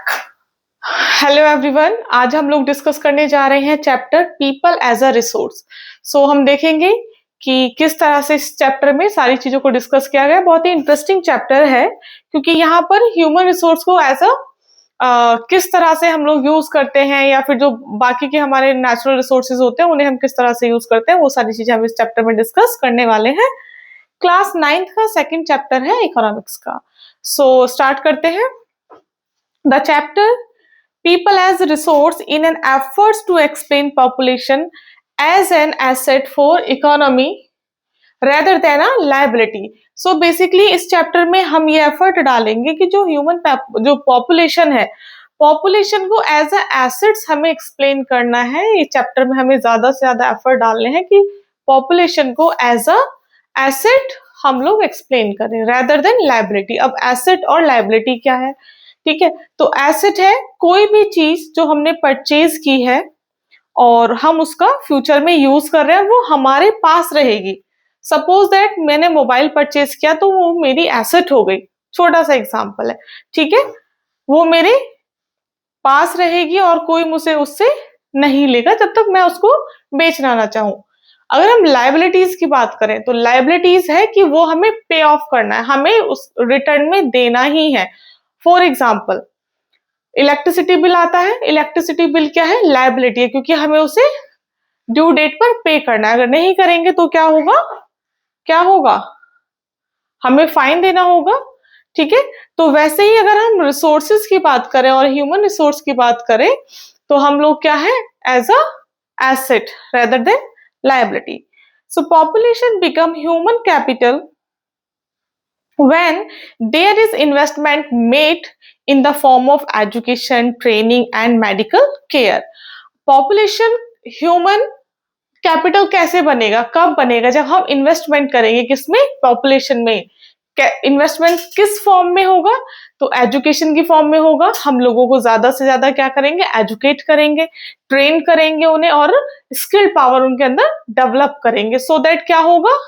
Hello everyone, आज हम लोग डिस्कस करने जा रहे हैं chapter people as a resource. हम देखेंगे कि किस तरह से इस चैप्टर में सारी चीजों को डिस्कस किया गया है। बहुत ही इंटरेस्टिंग चैप्टर है क्योंकि यहाँ पर ह्यूमन रिसोर्स को एज अ किस तरह से हम लोग यूज करते हैं या फिर जो बाकी के हमारे नेचुरल रिसोर्सेज होते हैं उन्हें हम किस तरह से यूज करते हैं, वो सारी चीजें हम इस चैप्टर में डिस्कस करने वाले हैं। क्लास 9th का सेकेंड चैप्टर है इकोनॉमिक्स का। स्टार्ट करते हैं। The chapter people as resource in an efforts to explain population as an asset for economy rather than a liability। Basically इस चैप्टर में हम ये एफर्ट डालेंगे कि जो पॉपुलेशन है, पॉपुलेशन को एज अ एसेट्स हमें एक्सप्लेन करना है। इस चैप्टर में हमें ज्यादा से ज्यादा एफर्ट डालने हैं कि पॉपुलेशन को एज अ एसेट हम लोग एक्सप्लेन करें रेदर देन लाइबिलिटी। अब एसेट और लाइबिलिटी क्या है? ठीक है, तो एसेट है कोई भी चीज जो हमने परचेज की है और हम उसका फ्यूचर में यूज कर रहे हैं, वो हमारे पास रहेगी। सपोज दैट मैंने मोबाइल परचेज किया तो वो मेरी एसेट हो गई, छोटा सा एग्जांपल है। ठीक है, वो मेरे पास रहेगी और कोई मुझे उससे नहीं लेगा जब तक मैं उसको बेचना ना चाहूं। अगर हम लाइबिलिटीज की बात करें तो लाइबिलिटीज है कि वो हमें पे ऑफ करना है, हमें उस रिटर्न में देना ही है। फॉर एग्जाम्पल, इलेक्ट्रिसिटी बिल आता है, इलेक्ट्रिसिटी बिल क्या है? लायबिलिटी है, क्योंकि हमें उसे ड्यू डेट पर पे करना है। अगर नहीं करेंगे तो क्या होगा? क्या होगा? हमें फाइन देना होगा। ठीक है, तो वैसे ही अगर हम रिसोर्सेज की बात करें और ह्यूमन रिसोर्स की बात करें तो हम लोग क्या है? As a asset rather than liability. Population become human capital when there is investment made in the form of education, training and medical care। population human capital कैसे बनेगा? कब बनेगा? जब हम इन्वेस्टमेंट करेंगे। किसमें? पॉपुलेशन में। इन्वेस्टमेंट किस फॉर्म में होगा? तो एजुकेशन की फॉर्म में होगा। हम लोगों को ज्यादा से ज्यादा क्या करेंगे? एजुकेट करेंगे, ट्रेन करेंगे उन्हें और स्किल पावर उनके अंदर डेवलप करेंगे। सो दैट क्या होगा?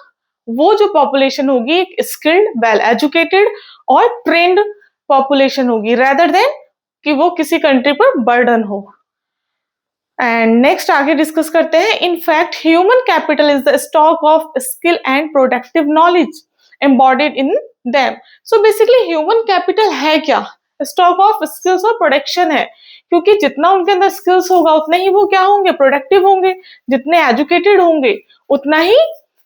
वो जो पॉपुलेशन होगी एक स्किल्ड, वेल एजुकेटेड और ट्रेंड पॉपुलेशन होगी रेदर देन कि वो किसी कंट्री पर बर्डन हो। एंड नेक्स्ट आगे डिस्कस करते हैं। In fact human capital is the stock of skill and productive knowledge embodied in them. Basically human capital है क्या? स्टॉक ऑफ स्किल्स और प्रोडक्शन है, क्योंकि जितना उनके अंदर स्किल्स होगा उतने ही वो क्या होंगे? प्रोडक्टिव होंगे। जितने एजुकेटेड होंगे उतना ही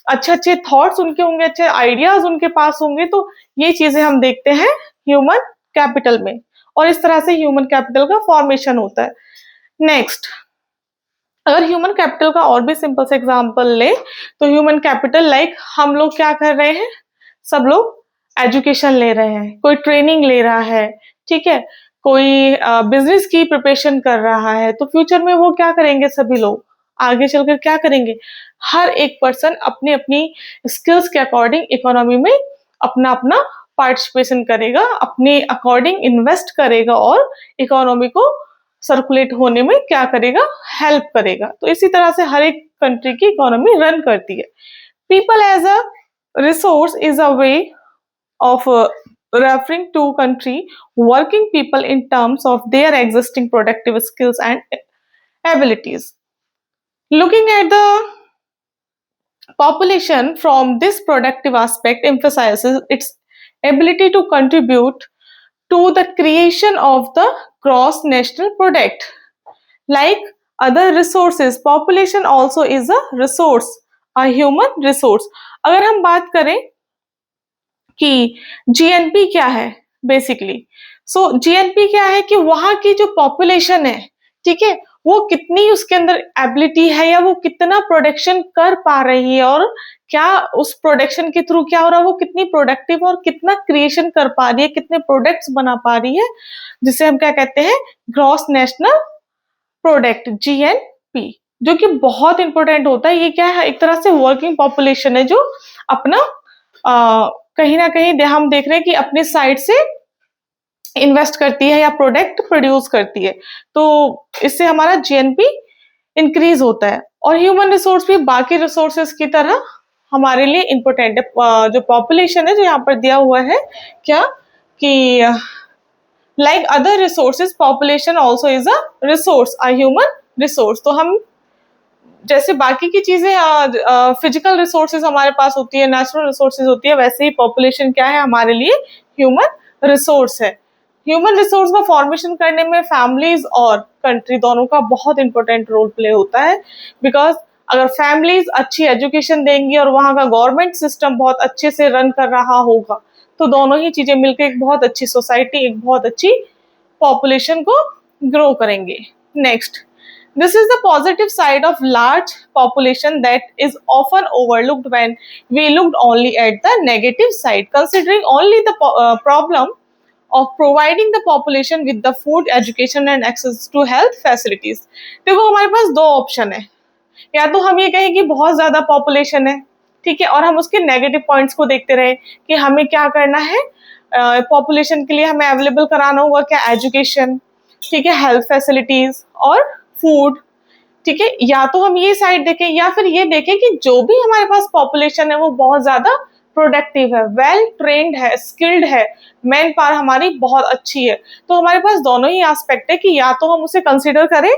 अच्छे अच्छे थॉट्स उनके होंगे, अच्छे आइडियाज उनके पास होंगे। तो ये चीजें हम देखते हैं ह्यूमन कैपिटल में, और इस तरह से ह्यूमन कैपिटल का फॉर्मेशन होता है। नेक्स्ट, अगर ह्यूमन कैपिटल का और भी सिंपल से एग्जांपल ले तो ह्यूमन कैपिटल लाइक हम लोग क्या कर रहे हैं? सब लोग एजुकेशन ले रहे हैं, कोई ट्रेनिंग ले रहा है, ठीक है, कोई बिजनेस की प्रिपरेशन कर रहा है। तो फ्यूचर में वो क्या करेंगे? सभी लोग आगे चलकर क्या करेंगे? हर एक पर्सन अपनी अपनी स्किल्स के अकॉर्डिंग इकोनॉमी में अपना अपना पार्टिसिपेशन करेगा, अपने अकॉर्डिंग इन्वेस्ट करेगा और इकोनॉमी को सर्कुलेट होने में क्या करेगा? हेल्प करेगा। तो इसी तरह से हर एक कंट्री की इकोनॉमी रन करती है। People as a resource is a way of referring to country working people in terms of their existing productive skills and abilities। Looking at the population from this productive aspect emphasizes its ability to contribute to the creation of the gross national product। Like other resources, population also is a resource, a human resource। अगर हम बात करें कि GNP क्या है, basically GNP क्या है कि वहां की जो पॉपुलेशन है, ठीक है, वो कितनी उसके अंदर एबिलिटी है या वो कितना प्रोडक्शन कर पा रही है और क्या उस प्रोडक्शन के थ्रू क्या हो रहा है, वो कितनी प्रोडक्टिव और कितना क्रिएशन कर पा रही है, कितने प्रोडक्ट्स बना पा रही है, जिसे हम क्या कहते हैं? ग्रॉस नेशनल प्रोडक्ट, जीएनपी, जो कि बहुत इंपॉर्टेंट होता है। ये क्या है? एक तरह से वर्किंग पॉपुलेशन है जो अपना कहीं ना कहीं हम देख रहे हैं कि अपने साइड से इन्वेस्ट करती है या प्रोडक्ट प्रोड्यूस करती है। तो इससे हमारा जीएनपी इंक्रीज होता है। और ह्यूमन रिसोर्स भी बाकी रिसोर्सेज की तरह हमारे लिए इंपॉर्टेंट है। जो पॉपुलेशन है जो यहाँ पर दिया हुआ है क्या कि like other resources population also is a resource, a human resource. तो हम जैसे बाकी की चीजें फिजिकल रिसोर्सेज हमारे पास होती है, नेचुरल रिसोर्सेज होती है, वैसे ही पॉपुलेशन क्या है हमारे लिए, ह्यूमन रिसोर्स है। ह्यूमन रिसोर्स का फॉर्मेशन करने में फैमिलीज और कंट्री दोनों का बहुत इंपॉर्टेंट रोल प्ले होता है। बिकॉज अगर फैमिलीज अच्छी एजुकेशन देंगी और वहाँ का गवर्नमेंट सिस्टम बहुत अच्छे से रन कर रहा होगा, तो दोनों ही चीजें मिलकर एक बहुत अच्छी सोसाइटी, एक बहुत अच्छी पॉपुलेशन को ग्रो करेंगे। Next, this is the positive side of large population that is often overlooked when we looked only at the negative side, considering only the problem of providing the population with the food, education and access to health facilities। देखो हमारे पास दो option है, या तो हम ये कहें कि बहुत ज्यादा पॉपुलेशन है, ठीक है, और हम उसके नेगेटिव पॉइंट्स को देखते रहे कि हमें क्या करना है, पॉपुलेशन के लिए हमें अवेलेबल कराना होगा क्या, एजुकेशन, ठीक है, हेल्थ फैसिलिटीज और फूड, ठीक है। या तो हम ये साइड देखें, या फिर ये देखें कि जो भी हमारे पास पॉपुलेशन है वो बहुत ज्यादा प्रोडक्टिव है, वेल ट्रेन्ड है, स्किल्ड है, मैन पावर हमारी बहुत अच्छी है। तो हमारे पास दोनों ही एस्पेक्ट है कि या तो हम उसे कंसिडर करें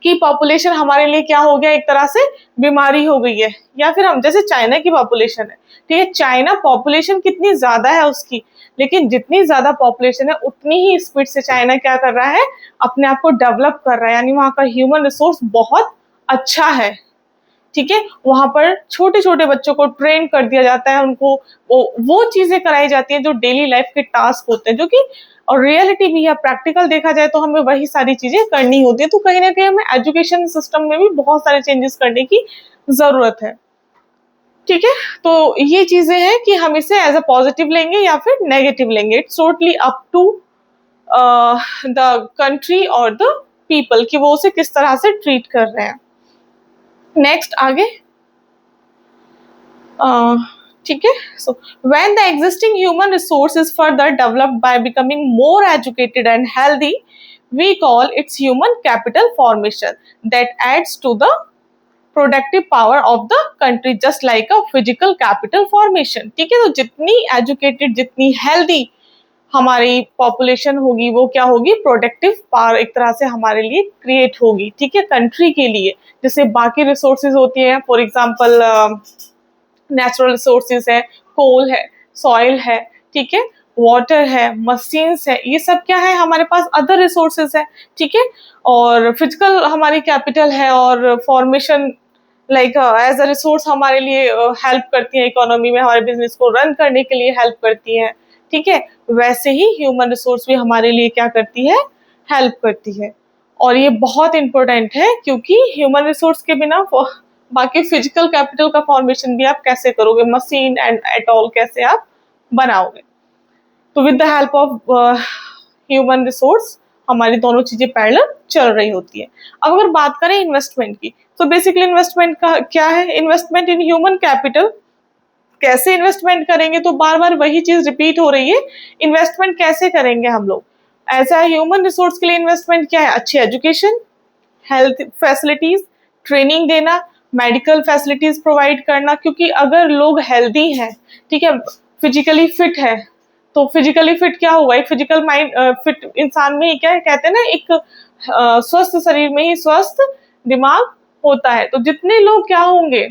कि पॉपुलेशन हमारे लिए क्या हो गया, एक तरह से बीमारी हो गई है, या फिर हम जैसे चाइना की पॉपुलेशन है, ठीक है, चाइना पॉपुलेशन कितनी ज्यादा है उसकी, लेकिन जितनी ज्यादा पॉपुलेशन है उतनी ही स्पीड से चाइना क्या कर रहा है, अपने आप को डेवलप कर रहा है, यानी वहाँ का ह्यूमन रिसोर्स बहुत अच्छा है, ठीक है। वहां पर छोटे छोटे बच्चों को ट्रेन कर दिया जाता है, उनको वो चीजें कराई जाती है जो डेली लाइफ के टास्क होते हैं, जो कि और रियलिटी भी है, प्रैक्टिकल देखा जाए तो हमें वही सारी चीजें करनी होती है। तो कहीं ना कहीं हमें एजुकेशन सिस्टम में भी बहुत सारे चेंजेस करने की जरूरत है, ठीक है। तो ये चीजें हैं कि हम इसे एज अ पॉजिटिव लेंगे या फिर नेगेटिव लेंगे, it's totally up to the country और द पीपल कि वो उसे किस तरह से ट्रीट कर रहे हैं। नेक्स्ट आगे, ठीक है। So when the existing human resource is further developed by becoming more educated and healthy, we call it's human capital formation that adds to the productive power of the country just like a physical capital formation, ठीक है। तो जितनी educated, जितनी healthy हमारी population होगी, वो क्या होगी, प्रोडक्टिव पावर एक तरह से हमारे लिए क्रिएट होगी, ठीक है, कंट्री के लिए। जैसे बाकी रिसोर्सेज होती हैं, फॉर एग्जांपल नेचुरल रिसोर्सेज है, कोल है, सॉइल है, ठीक है, वाटर है, मशीन्स है, ये सब क्या है हमारे पास अदर रिसोर्सेज है, ठीक है। और फिजिकल हमारी कैपिटल है, और formation like as a resource हमारे लिए हेल्प करती है, इकोनॉमी में हमारे बिजनेस को रन करने के लिए हेल्प करती है, ठीक है। वैसे ही ह्यूमन रिसोर्स भी हमारे लिए क्या करती है, हेल्प करती है। और ये बहुत इंपॉर्टेंट है क्योंकि ह्यूमन रिसोर्स के बिना बाकी फिजिकल कैपिटल का फॉर्मेशन भी आप कैसे करोगे, मशीन एंड एट ऑल कैसे आप बनाओगे। तो with the help of human resource हमारी दोनों चीजें पैरेलल चल रही होती है। अब अगर बात करें इन्वेस्टमेंट की, तो बेसिकली इन्वेस्टमेंट का क्या है, इन्वेस्टमेंट इन ह्यूमन कैपिटल। कैसे इन्वेस्टमेंट करेंगे, तो बार बार वही चीज रिपीट हो रही है, इन्वेस्टमेंट कैसे करेंगे हम लोग एज अ ह्यूमन रिसोर्स के लिए। इन्वेस्टमेंट क्या है, अच्छी एजुकेशन, हेल्थ फैसिलिटीज, ट्रेनिंग देना, मेडिकल फैसिलिटीज प्रोवाइड करना, क्योंकि अगर लोग हेल्दी हैं, ठीक है, फिजिकली फिट है, तो फिजिकली फिट क्या होगा, एक फिजिकल माइंड फिट इंसान में ही क्या है, कहते हैं ना, एक स्वस्थ शरीर में ही स्वस्थ दिमाग होता है। तो जितने लोग क्या होंगे,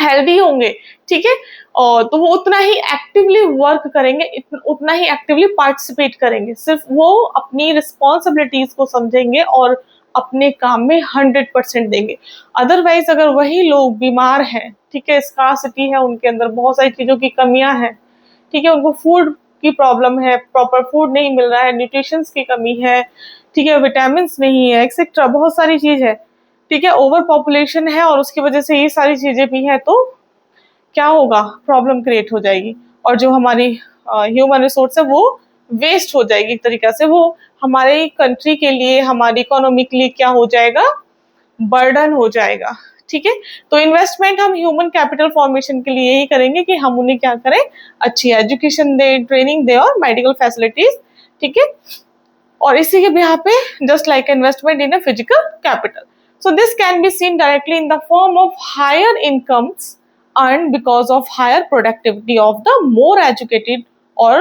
हेल्दी होंगे, ठीक है, और तो वो उतना ही एक्टिवली वर्क करेंगे, उतना ही एक्टिवली पार्टिसिपेट करेंगे, सिर्फ वो अपनी रिस्पॉन्सिबिलिटीज को समझेंगे और अपने काम में 100% देंगे। अदरवाइज अगर वही लोग बीमार हैं, ठीक है, स्कार्सिटी है उनके अंदर, बहुत सारी चीजों की कमियां हैं, ठीक है, उनको फूड की प्रॉब्लम है, प्रॉपर फूड नहीं मिल रहा है, न्यूट्रिशंस की कमी है, ठीक है, विटामिन नहीं है, एक्सेट्रा बहुत सारी चीज है, ठीक है, ओवर पॉपुलेशन है और उसकी वजह से ये सारी चीजें भी है, तो क्या होगा, प्रॉब्लम क्रिएट हो जाएगी और जो हमारी ह्यूमन रिसोर्स है वो वेस्ट हो जाएगी, एक तरीका से वो हमारे कंट्री के लिए, हमारी इकोनॉमी के लिए क्या हो जाएगा, बर्डन हो जाएगा, ठीक है। तो इन्वेस्टमेंट हम ह्यूमन कैपिटल फॉर्मेशन के लिए यही करेंगे कि हम उन्हें क्या करें, अच्छी एजुकेशन दे, ट्रेनिंग दे और मेडिकल फैसिलिटीज, ठीक है। और इसी के बिहार पे just like investment in a physical capital, so this can be seen directly in the form of higher incomes earned because of higher productivity of the more educated or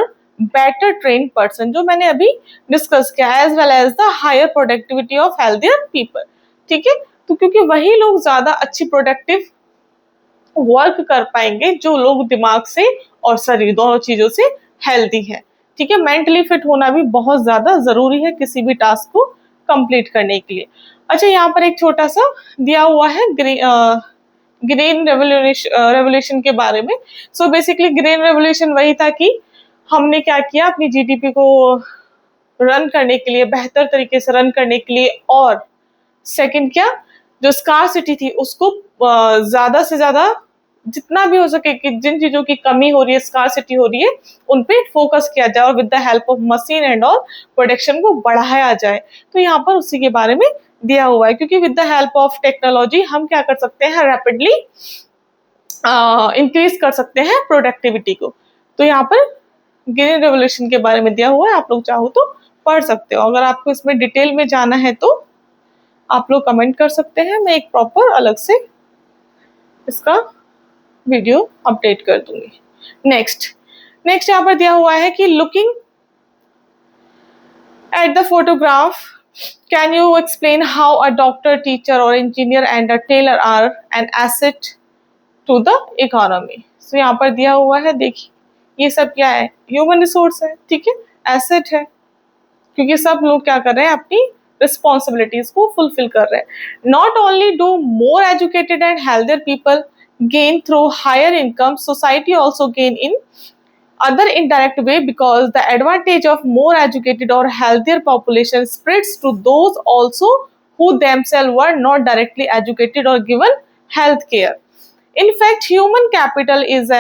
better train person, जो मैंने अभी discuss किया, as well as the higher productivity of healthier people. ठीक है, तो क्योंकि वही लोग ज्यादा अच्छी प्रोडक्टिव वर्क कर पाएंगे जो लोग दिमाग से और शरीर दोनों चीजों से हेल्दी है। ठीक है, मेंटली फिट होना भी बहुत ज्यादा जरूरी है किसी भी टास्क को कंप्लीट करने के लिए। अच्छा, यहाँ पर एक छोटा सा दिया हुआ है ग्रीन रेवोल्यूशन के बारे में। सो बेसिकली ग्रीन रेवोल्यूशन वही था कि हमने क्या किया, अपनी जीडीपी को रन करने के लिए, बेहतर तरीके से रन करने के लिए, और सेकंड क्या, जो स्कार्सिटी थी उसको ज्यादा से ज्यादा जितना भी हो सके कि जिन चीजों की कमी हो रही है, स्कार्सिटी हो रही है, उन पे फोकस किया जाए और with the help of machine and all production को बढ़ाया जाए। तो यहाँ पर उसी के बारे में दिया हुआ है, क्योंकि with the help of technology हम क्या कर सकते हैं, रैपिडली इंक्रीज कर सकते हैं प्रोडक्टिविटी को। तो यहाँ पर ग्रीन रेवोल्यूशन के बारे में दिया हुआ है, आप लोग चाहो तो पढ़ सकते हो। अगर आपको इसमें डिटेल में जाना है तो आप लोग कमेंट कर सकते हैं, मैं एक प्रॉपर अलग से इसका वीडियो अपडेट कर दूंगी। नेक्स्ट यहाँ पर दिया हुआ है कि looking at the photograph, can you explain how a doctor, teacher और engineer and a tailor are an asset to the economy. So यहाँ पर दिया हुआ है, देखिए ये सब क्या है, ह्यूमन रिसोर्स है। ठीक है, एसेट है, क्योंकि सब लोग क्या कर रहे हैं, अपनी रिस्पॉन्सिबिलिटीज को फुलफिल कर रहे हैं। Not only do more educated and healthier people gain through higher income, society also gain in other indirect way, because the advantage of more educated or healthier population spreads to those also who themselves were not directly educated or given health care. In fact, human capital is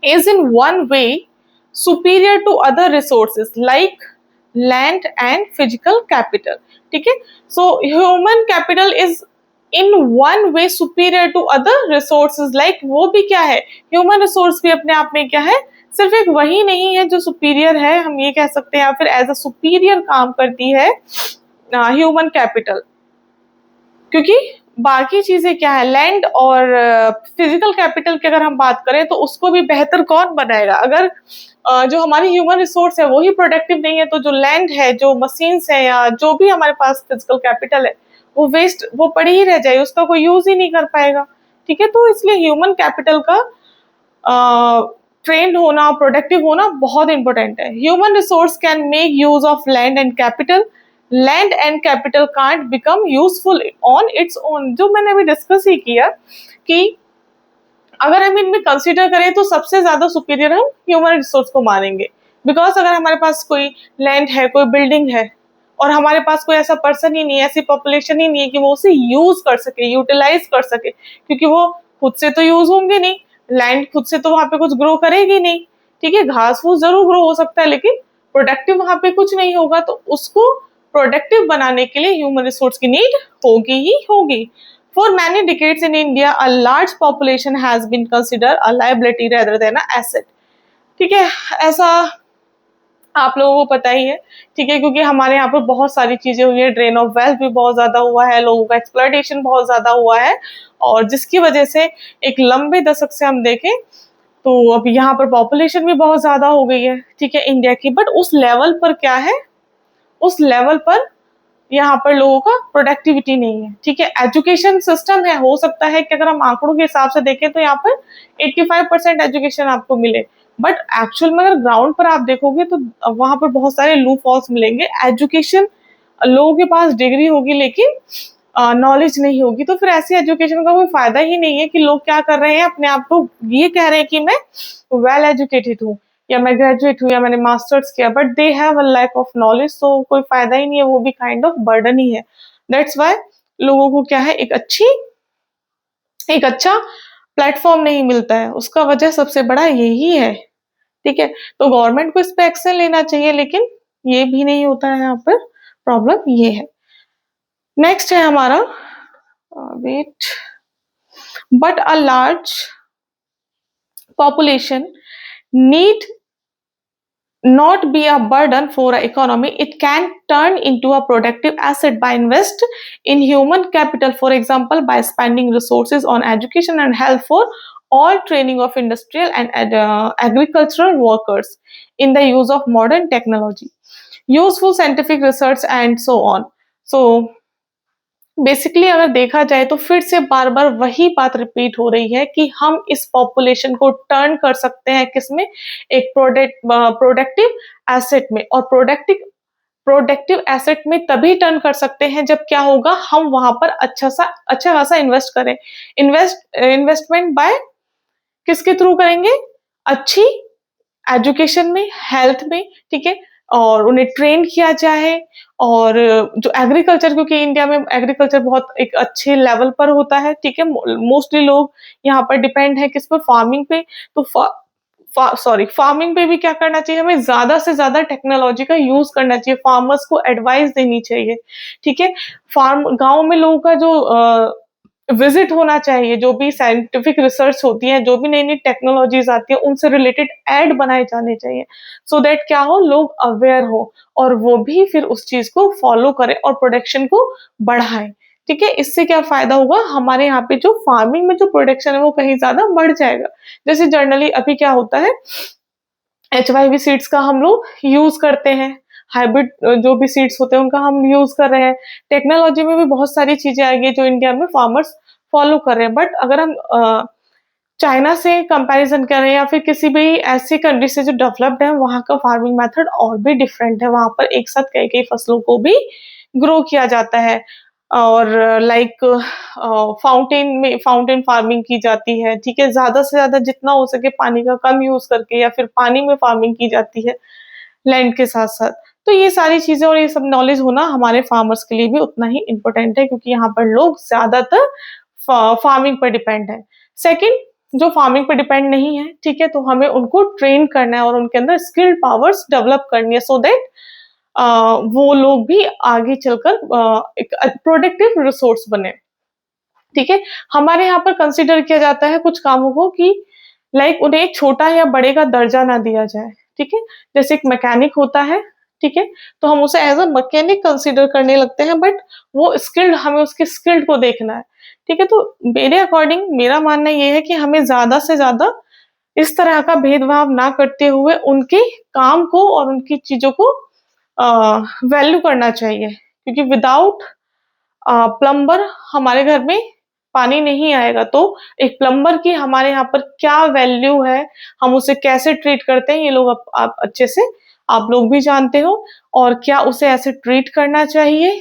in one way superior to other resources like land and physical capital. ठीक है, so human capital is in one way superior to other resources, like वो भी क्या है, human resource भी अपने आप में क्या है, सिर्फ एक वही नहीं है जो सुपीरियर है, हम ये कह सकते हैं, या फिर एज अ सुपीरियर काम करती है ह्यूमन कैपिटल। क्योंकि बाकी चीजें क्या है, लैंड और फिजिकल कैपिटल की अगर हम बात करें तो उसको भी बेहतर कौन बनाएगा, अगर जो हमारी ह्यूमन रिसोर्स है वो ही प्रोडक्टिव नहीं है, तो जो लैंड है, जो मशीन्स है, या जो भी हमारे पास फिजिकल कैपिटल है, वो वेस्ट, वो पड़ी ही रह जाए, उसका कोई यूज ही नहीं कर पाएगा। ठीक है, तो इसलिए ह्यूमन कैपिटल का ट्रेंड होना, प्रोडक्टिव होना बहुत इंपॉर्टेंट है। Human resource can make use of land and capital, land and capital can't become useful on its own. जो मैंने अभी डिस्कस ही किया कि अगर हम इनमें कंसीडर करें तो सबसे ज्यादा सुपीरियर हम ह्यूमन रिसोर्स को मानेंगे, बिकॉज अगर हमारे पास कोई लैंड है, कोई बिल्डिंग है, और हमारे पास कोई ऐसा पर्सन ही नहीं है, ऐसी पॉपुलेशन ही नहीं है कि वो उसे यूज कर सके, यूटिलाइज कर सके, क्योंकि वो खुद से तो यूज होंगे नहीं, लैंड खुद से तो वहां पे कुछ ग्रो करेगी नहीं। ठीक है, घास फूस जरूर ग्रो हो सकता है, लेकिन प्रोडक्टिव वहां पे कुछ नहीं होगा, तो उसको प्रोडक्टिव बनाने के लिए ह्यूमन रिसोर्स की नीड होगी ही होगी। For many decades in India a large population has been considered a liability rather than a asset. ठीक है, ऐसा आप लोगों को पता ही है। ठीक है, क्योंकि हमारे यहाँ पर बहुत सारी चीजें हुई है, ड्रेन ऑफ वेल्थ भी बहुत ज्यादा हुआ है, लोगों का एक्सप्लॉयटेशन बहुत ज्यादा हुआ है, और जिसकी वजह से एक लंबे दशक से हम देखें तो अब यहाँ पर पॉपुलेशन भी बहुत ज्यादा हो गई है। ठीक है, इंडिया की, बट उस लेवल पर क्या है, उस लेवल पर यहाँ पर लोगों का प्रोडक्टिविटी नहीं है। ठीक है, एजुकेशन सिस्टम है, हो सकता है कि अगर हम आंकड़ों के हिसाब से देखें तो यहाँ पर 85% एजुकेशन आपको मिले, बट एक्चुअल में अगर ग्राउंड पर आप देखोगे तो वहां पर बहुत सारे लूप होल्स मिलेंगे। एजुकेशन, लोगों के पास डिग्री होगी लेकिन नॉलेज नहीं होगी, तो फिर ऐसी एजुकेशन का कोई फायदा ही नहीं है कि लोग क्या कर रहे हैं, अपने आप को ये कह रहे हैं कि मैं वेल एजुकेटेड हूँ, या मैं ग्रेजुएट हूँ, या मैंने मास्टर्स किया, but they have a lack of knowledge, तो कोई फायदा ही नहीं है, वो भी काइंड ऑफ बर्डन ही है। दैट्स वाई लोगों को क्या है, एक अच्छा प्लेटफॉर्म नहीं मिलता है, उसका वजह सबसे बड़ा यही है। ठीक है, तो गवर्नमेंट को इस पे एक्शन लेना चाहिए, लेकिन ये भी नहीं होता है, यहाँ पर प्रॉब्लम ये है। नेक्स्ट है हमारा wait, but a large population need not be a burden for an economy. It can turn into a productive asset by invest in human capital, for example by spending resources on education and health for all training of industrial and agricultural workers in the use of modern technology, useful scientific research and so on. So basically अगर देखा जाए तो फिर से बार-बार वही बात repeat हो रही है कि हम इस पॉपुलेशन को टर्न कर सकते हैं किसमें? एक प्रोडक्टिव एसेट में, और प्रोडक्टिव एसेट में तभी टर्न कर सकते हैं जब क्या होगा, हम वहां पर अच्छा खासा इन्वेस्ट करें। इन्वेस्टमेंट बाय किसके थ्रू करेंगे? अच्छी एजुकेशन में, हेल्थ में, ठीक है, और उन्हें ट्रेन किया जाए। और जो एग्रीकल्चर, क्योंकि इंडिया में एग्रीकल्चर बहुत एक अच्छे लेवल पर होता है, ठीक है, मोस्टली लोग यहाँ पर डिपेंड है किस पर? फार्मिंग पे। तो फार्मिंग पे भी क्या करना चाहिए? हमें ज्यादा से ज्यादा टेक्नोलॉजी का यूज करना चाहिए, फार्मर्स को एडवाइस देनी चाहिए, ठीक है। गांव में लोगों का जो विजिट होना चाहिए, जो भी साइंटिफिक रिसर्च होती है, जो भी नई नई टेक्नोलॉजीज आती है, उनसे रिलेटेड एड बनाए जाने चाहिए, सो दैट क्या हो, लोग अवेयर हो और वो भी फिर उस चीज को फॉलो करें और प्रोडक्शन को बढ़ाएं, ठीक है। इससे क्या फायदा होगा? हमारे यहाँ पे जो फार्मिंग में जो प्रोडक्शन है वो कहीं ज्यादा बढ़ जाएगा। जैसे जनरली अभी क्या होता है, HYV सीड्स का हम लोग यूज करते हैं, हाइब्रिड जो भी सीड्स होते हैं उनका हम यूज कर रहे हैं। टेक्नोलॉजी में भी बहुत सारी चीजें आ गई जो इंडिया में फार्मर्स फॉलो कर रहे हैं। बट अगर हम चाइना से कंपैरिजन करें या फिर किसी भी ऐसी कंट्री से जो डेवलप्ड है, वहां का फार्मिंग मेथड और भी डिफरेंट है। वहां पर एक साथ कई कई फसलों को भी ग्रो किया जाता है, और लाइक फाउंटेन फार्मिंग की जाती है, ठीक है। ज्यादा से ज्यादा जितना हो सके पानी का कम यूज करके, या फिर पानी में फार्मिंग की जाती है लैंड के साथ साथ। तो ये सारी चीजें और ये सब नॉलेज होना हमारे फार्मर्स के लिए भी उतना ही इम्पोर्टेंट है, क्योंकि यहाँ पर लोग ज्यादातर फार्मिंग पर डिपेंड है। सेकंड, जो फार्मिंग पर डिपेंड नहीं है, ठीक है, तो हमें उनको ट्रेन करना है और उनके अंदर स्किल्ड पावर्स डेवलप करनी है, सो दैट वो लोग भी आगे चलकर एक प्रोडक्टिव रिसोर्स बने, ठीक है। हमारे यहाँ पर कंसिडर किया जाता है कुछ कामों को कि लाइक उन्हें छोटा या बड़े का दर्जा ना दिया जाए, ठीक है। जैसे एक मैकेनिक होता है, ठीक है, तो हम उसे एज अ मैकेनिक कंसिडर करने लगते हैं, बट वो स्किल्ड, हमें उसके स्किल्ड को देखना है, ठीक है। तो मेरे अकॉर्डिंग मेरा मानना ये है कि हमें ज्यादा से ज्यादा इस तरह का भेदभाव ना करते हुए उनके काम को और उनकी चीजों को वैल्यू करना चाहिए, क्योंकि विदाउट प्लम्बर हमारे घर में पानी नहीं आएगा। तो एक प्लम्बर की हमारे यहाँ पर क्या वैल्यू है, हम उसे कैसे ट्रीट करते हैं, ये लोग आप अच्छे से आप लोग भी जानते हो। और क्या उसे ऐसे ट्रीट करना चाहिए,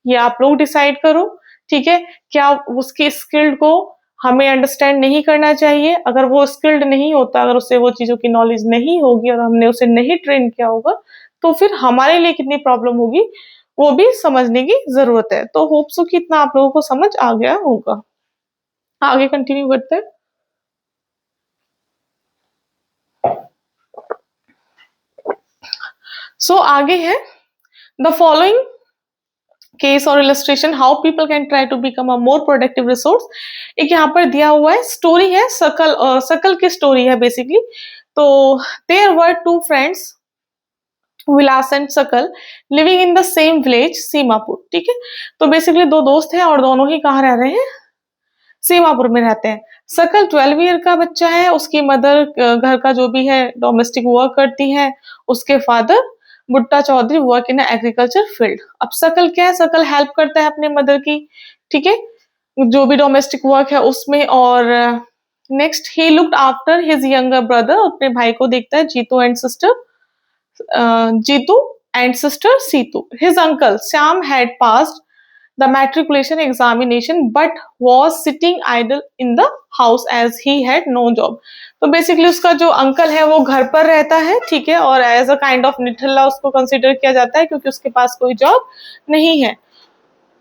ये आप लोग डिसाइड करो, ठीक है। क्या उसकी स्किल्ड को हमें अंडरस्टैंड नहीं करना चाहिए? अगर वो स्किल्ड नहीं होता, अगर उसे वो चीजों की नॉलेज नहीं होगी और हमने उसे नहीं ट्रेन किया होगा, तो फिर हमारे लिए कितनी प्रॉब्लम होगी वो भी समझने की जरूरत है। तो होप सो कि इतना आप लोगों को समझ आ गया होगा। आगे कंटिन्यू करते हैं। आगे है द फॉलोइंग केस और illustration how people can try to become a more productive resource. एक यहाँ पर दिया हुआ है, स्टोरी है, सकल की स्टोरी है बेसिकली। तो there were two friends, Vilas and Sakal, living in the same village Seemapur, ठीक है। तो बेसिकली दो दोस्त हैं और दोनों ही कहाँ रह रहे हैं? सीमापुर में रहते हैं। सकल 12 ईयर का बच्चा है, उसकी मदर घर का जो भी है डोमेस्टिक वर्क करती है, उसके father Butta Chaudhary work in agriculture field. अब सकल क्या है, सकल हेल्प करता है अपने मदर की, ठीक है, जो भी डोमेस्टिक वर्क है उसमें। और next he looked after his younger brother, अपने भाई को देखता है, Jeetu and sister Seetu. His uncle Shyam had passed the matriculation examination but was sitting idle in the house as he had no job। तो बेसिकली उसका जो अंकल है वो घर पर रहता है, ठीक है, और एज अ काइंड ऑफ निठल्ला उसको कंसिडर किया जाता है क्योंकि उसके पास कोई जॉब नहीं है।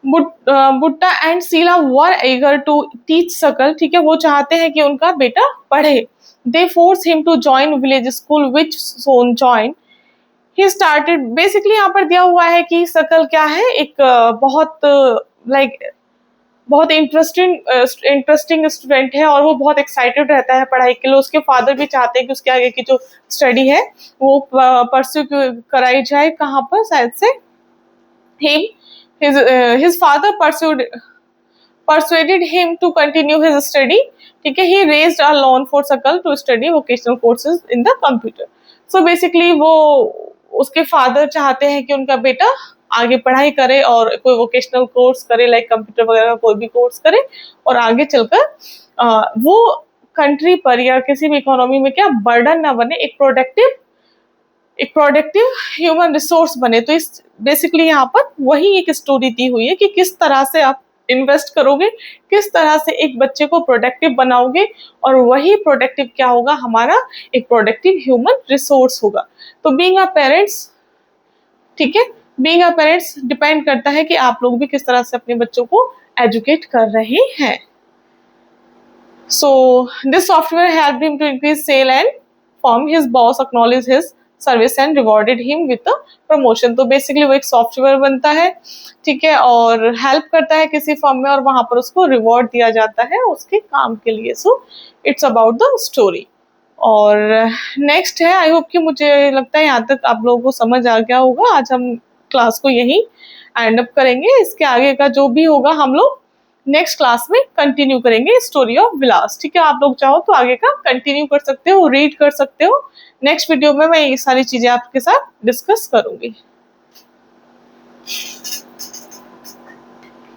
Butta and Sheela were eager to teach Sakal, ठीक है, वो चाहते हैं कि उनका बेटा पढ़े। They force him to join village school which son join. He started, basically यहाँ पर दिया हुआ है कि सकल क्या है, एक बहुत बहुत इंटरेस्टिंग स्टूडेंट है और वो बहुत एक्साइटेड रहता है पढ़ाई के लिए। उसके फादर भी चाहते हैं कि उसके आगे की जो स्टडी है वो परस्यू कराई जाए, कहाँ पर, शायद से his father persuaded him to continue his study ठीक है, he raised a loan for सकल to study vocational courses in the computer. So basically वो उसके फादर चाहते हैं कि उनका बेटा आगे पढ़ाई करे और कोई वोकेशनल कोर्स करे, लाइक कंप्यूटर वगैरह का कोई भी कोर्स करे और आगे चलकर वो कंट्री पर या किसी भी इकोनॉमी में क्या बर्डन ना बने, एक प्रोडक्टिव ह्यूमन रिसोर्स बने। तो इस बेसिकली यहाँ पर वही एक स्टोरी दी हुई है कि किस तरह से आप इन्वेस्ट करोगे, किस तरह से एक बच्चे को प्रोडक्टिव बनाओगे और वही प्रोडक्टिव क्या होगा, हमारा एक प्रोडक्टिव ह्यूमन रिसोर्स होगा। तो बीइंग अ पेरेंट्स, ठीक है, बीइंग अ पेरेंट्स डिपेंड करता है कि आप लोग भी किस तरह से अपने बच्चों को एजुकेट कर रहे हैं। So this software helped him to increase sale and firm. His boss acknowledged his service and rewarded him with a promotion. तो बेसिकली वो एक सॉफ्टवेयर बनता है, ठीक है, और हेल्प करता है किसी फर्म में और वहां पर उसको रिवॉर्ड दिया जाता है उसके काम के लिए। So it's about the story. और नेक्स्ट है, आई होप कि मुझे लगता है यहाँ तक आप लोगों को समझ आ गया होगा। आज हम क्लास को यहीं एंड अप करेंगे। इसके आगे का जो भी होगा हम लोग नेक्स्ट क्लास में कंटिन्यू करेंगे स्टोरी ऑफ विलास। ठीक है, आप लोग चाहो तो आगे का कंटिन्यू कर सकते हो, रीड कर सकते हो। नेक्स्ट वीडियो में मैं ये सारी चीजें आपके साथ डिस्कस करूंगी।